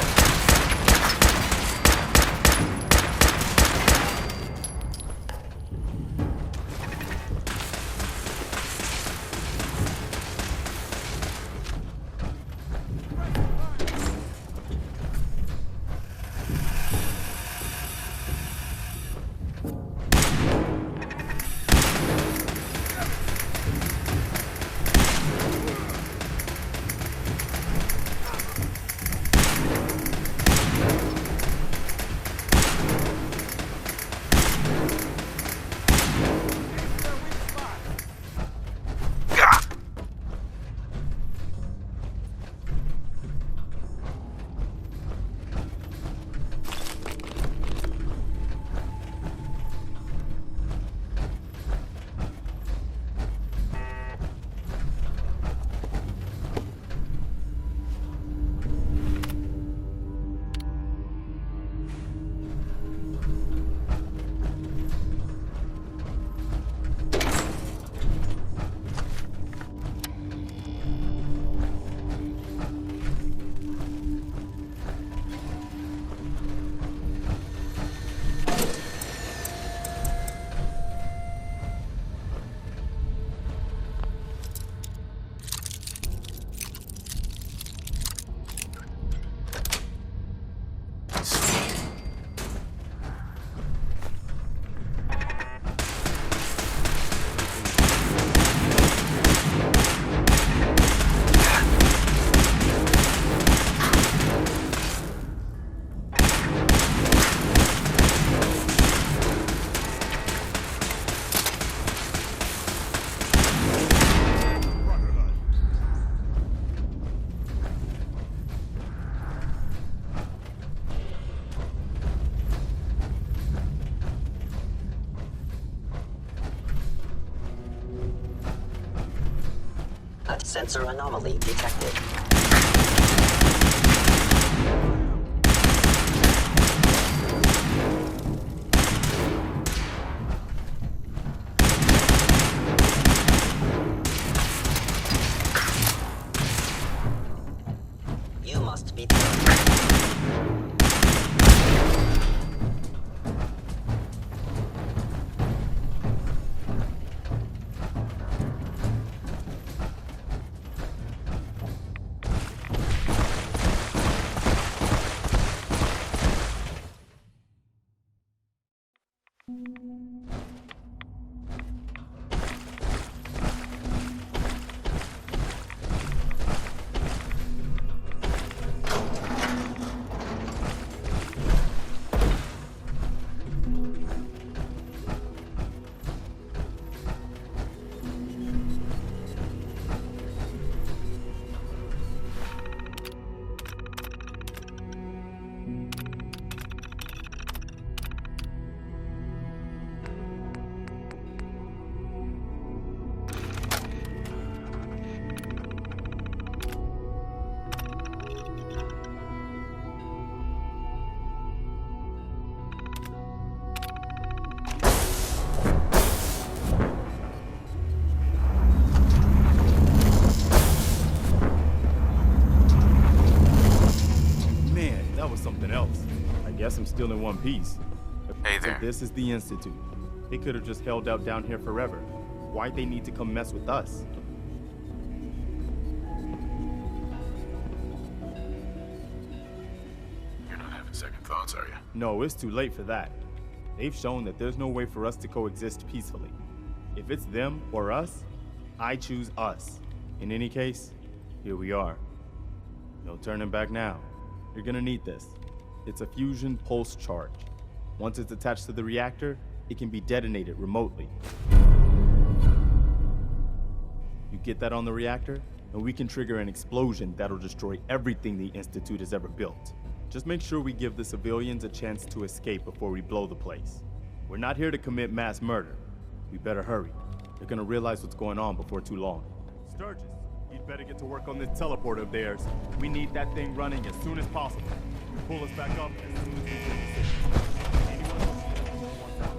A sensor anomaly detected. You must be Guess I'm still in one piece. Hey there. So this is the Institute. They could have just held out down here forever. Why'd they need to come mess with us? You're not having second thoughts, are you? No, it's too late for that. They've shown that there's no way for us to coexist peacefully. If it's them or us, I choose us. In any case, here we are. No turning back now. You're gonna need this. It's a fusion pulse charge. Once it's attached to the reactor, it can be detonated remotely. You get that on the reactor, and we can trigger an explosion that'll destroy everything the Institute has ever built. Just make sure we give the civilians a chance to escape before we blow the place. We're not here to commit mass murder. We better hurry. They're gonna realize what's going on before too long. Sturgis, you'd better get to work on this teleporter of theirs. We need that thing running as soon as possible. You pull us back up as soon as we get the signal. Anyone else wants out?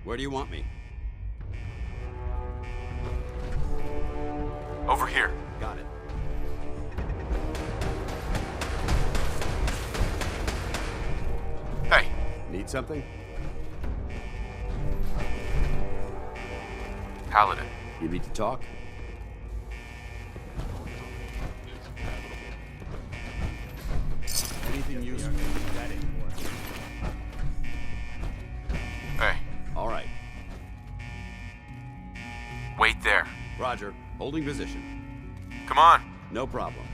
Where do you want me? Over here. Got it. Hey. Need something? Paladin. You need to talk? Anything useful? Hey. All right. Wait there. Roger. Holding position. Come on. No problem.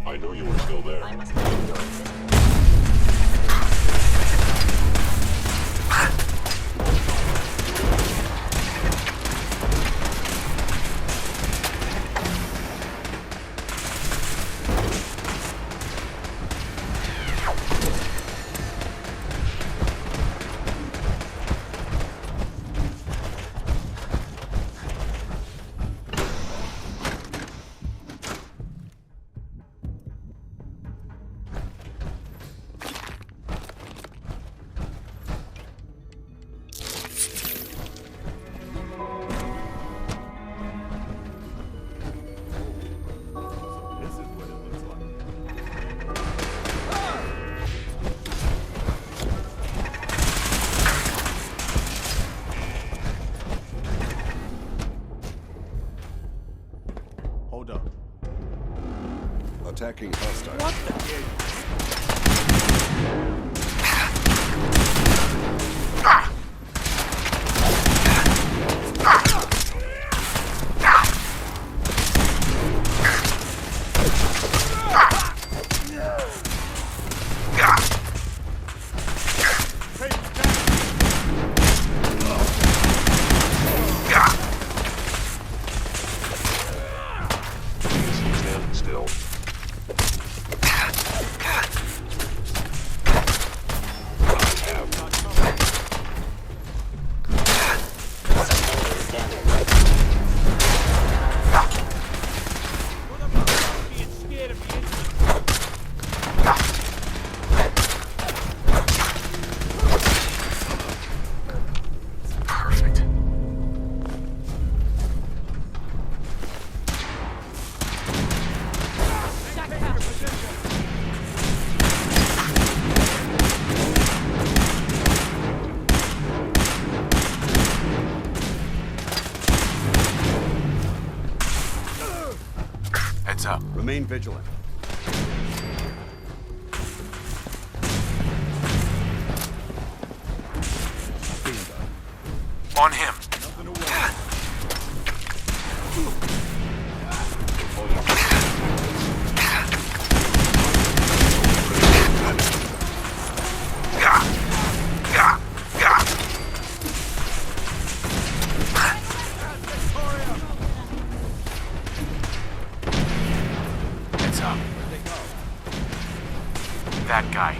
I knew you were still there. I must end your existence. Attacking hostile. What the? Stand still. Remain vigilant. On him. Heads up. That guy.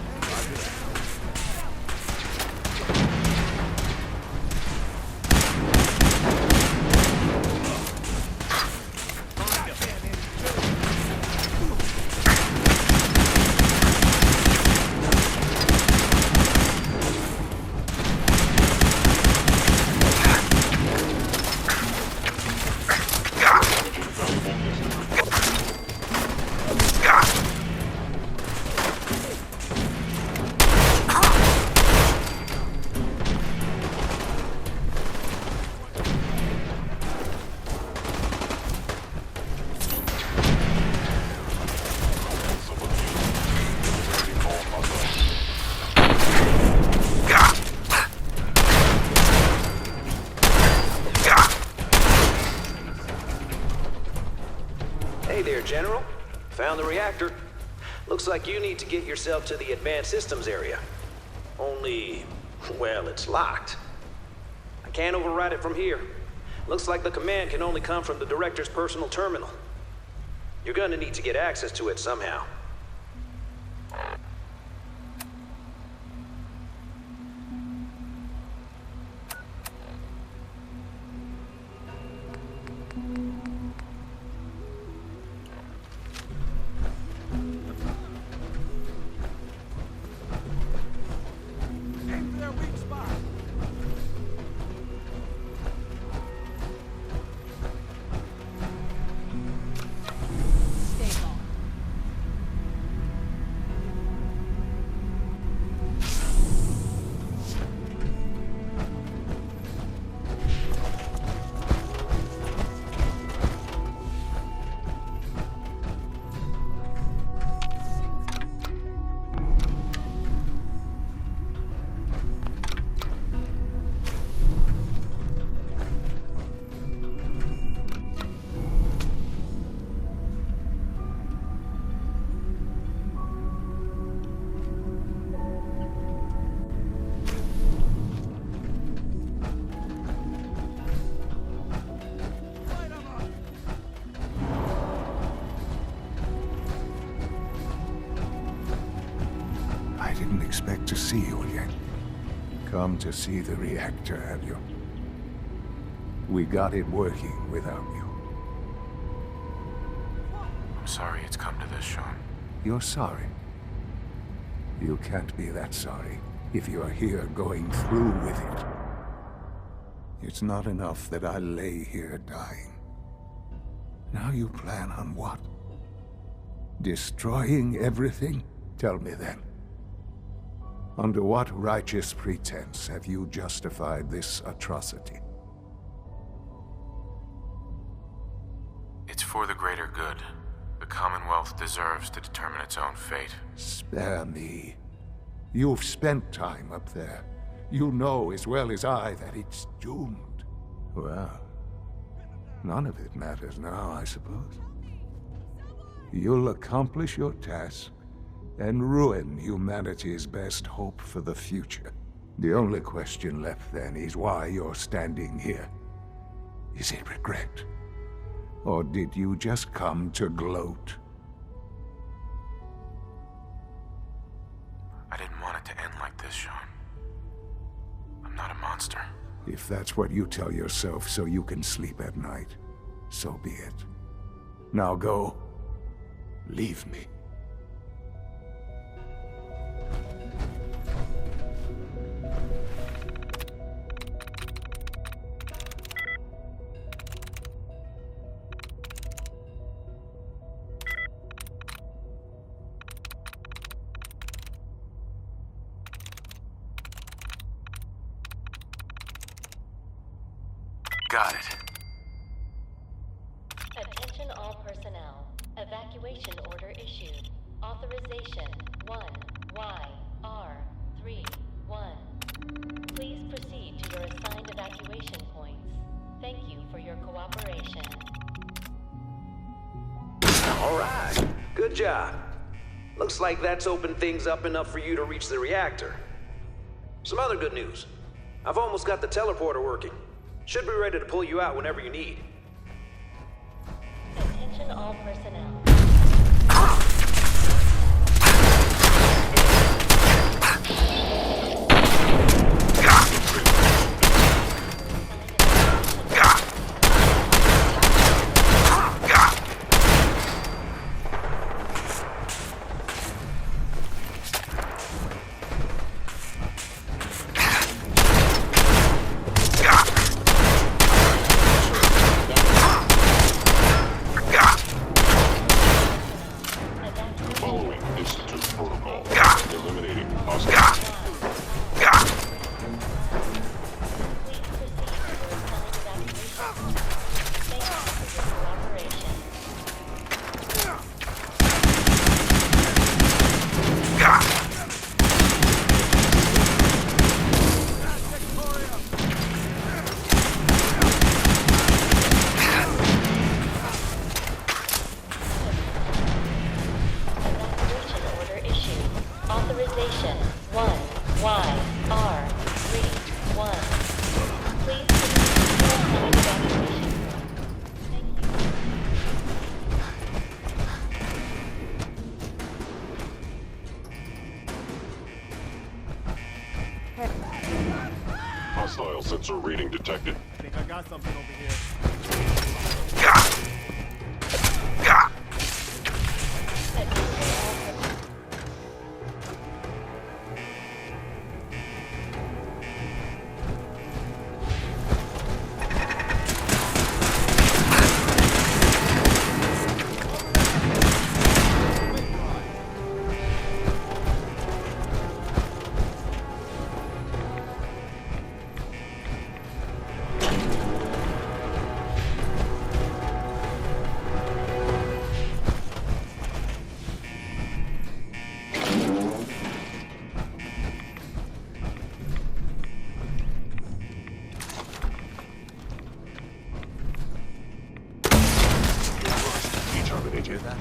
Hey there, General. Found the reactor. Looks like you need to get yourself to the advanced systems area. Only, well, it's locked. I can't override it from here. Looks like the command can only come from the director's personal terminal. You're gonna need to get access to it somehow. Expect to see you again. Come to see the reactor, have you? We got it working without you. I'm sorry it's come to this, Sean. You're sorry? You can't be that sorry if you're here going through with it. It's not enough that I lay here dying. Now you plan on what? Destroying everything? Tell me then. Under what righteous pretense have you justified this atrocity? It's for the greater good. The Commonwealth deserves to determine its own fate. Spare me. You've spent time up there. You know as well as I that it's doomed. Well, none of it matters now, I suppose. You'll accomplish your task and ruin humanity's best hope for the future. The only question left then is why you're standing here. Is it regret? Or did you just come to gloat? I didn't want it to end like this, Sean. I'm not a monster. If that's what you tell yourself so you can sleep at night, so be it. Now go. Leave me. Got it. Attention all personnel. Evacuation order issued. Authorization 1YR31. Please proceed to your assigned evacuation points. Thank you for your cooperation. All right. Good job. Looks like that's opened things up enough for you to reach the reactor. Some other good news. I've almost got the teleporter working. Should be ready to pull you out whenever you need. Attention all personnel. Authorization 1YR31. Please proceed to your assigned evacuation. Hostile sensor reading detected. I think I got something over here. Did you hear that?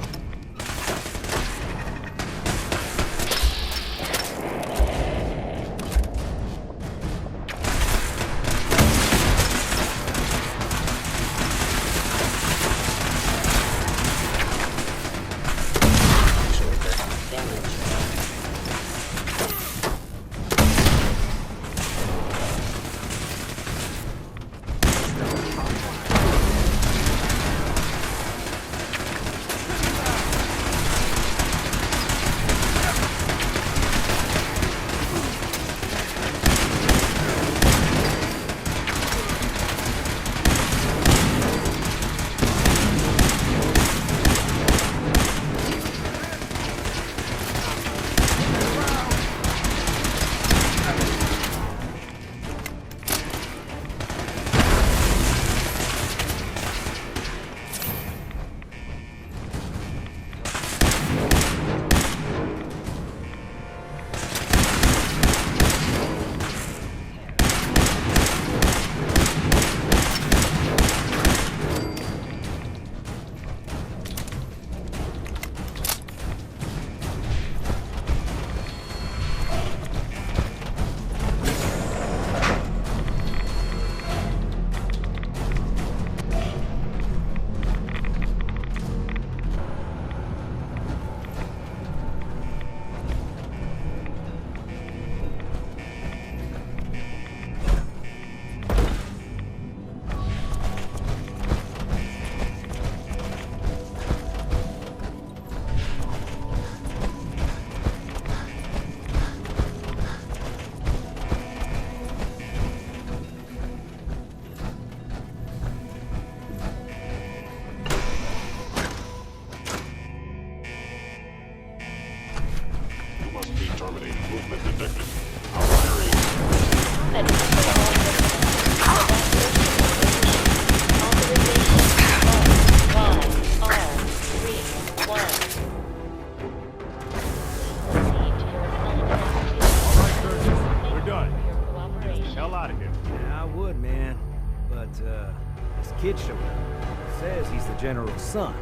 This kid showed up. Says he's the general's son.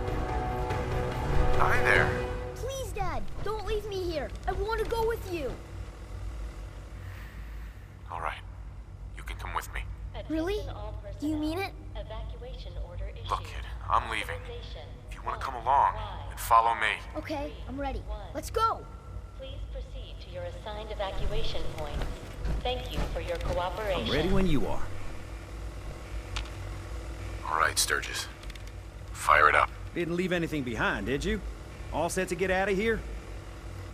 Hi there. Please, Dad, don't leave me here. I want to go with you. All right. You can come with me. Really? Do you mean it? Evacuation order issued. Look, kid, I'm leaving. If you want to come along, then follow me. Okay, I'm ready. Let's go. Please proceed to your assigned evacuation points. Thank you for your cooperation. I'm ready when you are. All right, Sturgis. Fire it up. Didn't leave anything behind, did you? All set to get out of here?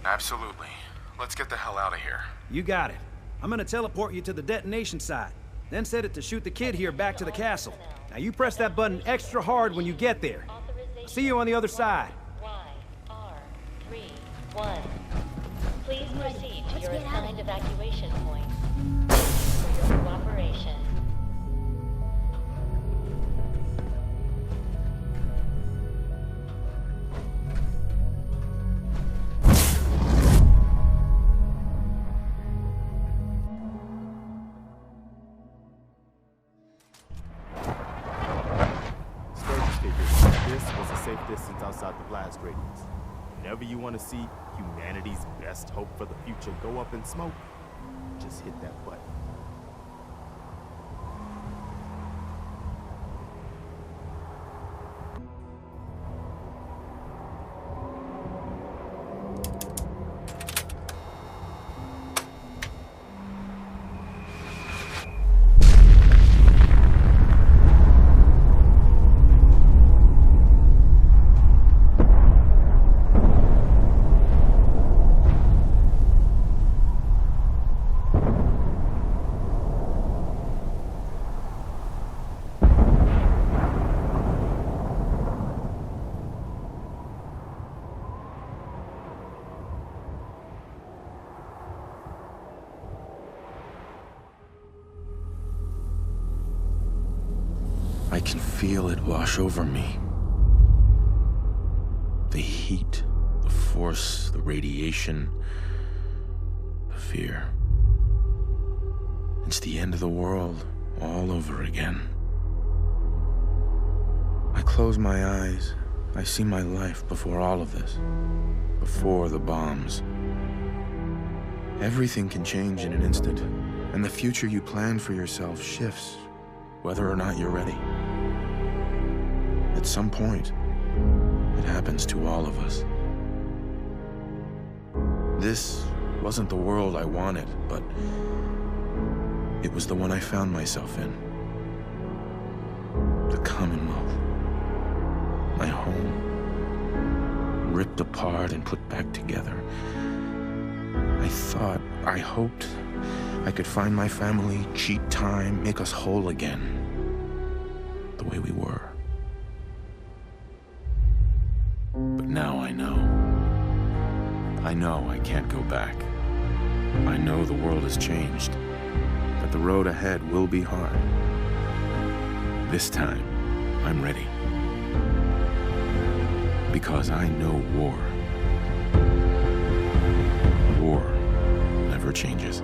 Absolutely. Let's get the hell out of here. You got it. I'm gonna teleport you to the detonation site, then set it to shoot the kid here back to the castle. Now you press that button extra hard when you get there. I'll see you on the other side. YR31. Please proceed to your assigned evacuation points. For your cooperation. Distance outside the blast radius. Whenever you want to see humanity's best hope for the future go up in smoke, just hit that button. I can feel it wash over me. The heat, the force, the radiation, the fear. It's the end of the world all over again. I close my eyes. I see my life before all of this. Before the bombs. Everything can change in an instant, and the future you plan for yourself shifts, whether or not you're ready. At some point, it happens to all of us. This wasn't the world I wanted, but it was the one I found myself in. The Commonwealth. My home. Ripped apart and put back together. I hoped I could find my family, cheat time, make us whole again. The way we were. But now I know. I know I can't go back. I know the world has changed. That the road ahead will be hard. This time, I'm ready. Because I know war. War never changes.